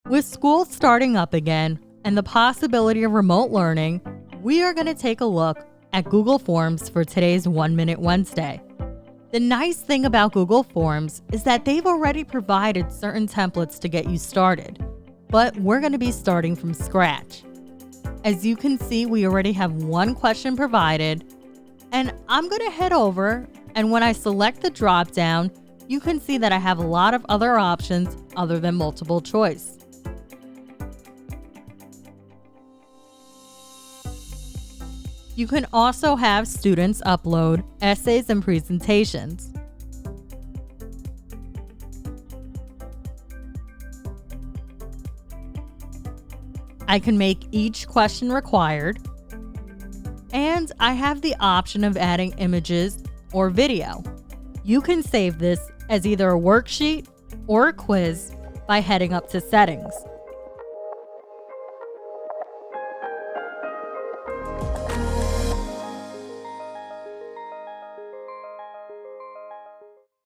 With school starting up again and the possibility of remote learning, we are going to take a look at Google Forms for today's 1 Minute Wednesday. The nice thing about Google Forms is that they've already provided certain templates to get you started, but we're going to be starting from scratch. As you can see, we already have one question provided, and I'm going to head over, and when I select the dropdown, you can see that I have a lot of other options other than multiple choice. You can also have students upload essays and presentations. I can make each question required, and I have the option of adding images or video. You can save this as either a worksheet or a quiz by heading up to Settings.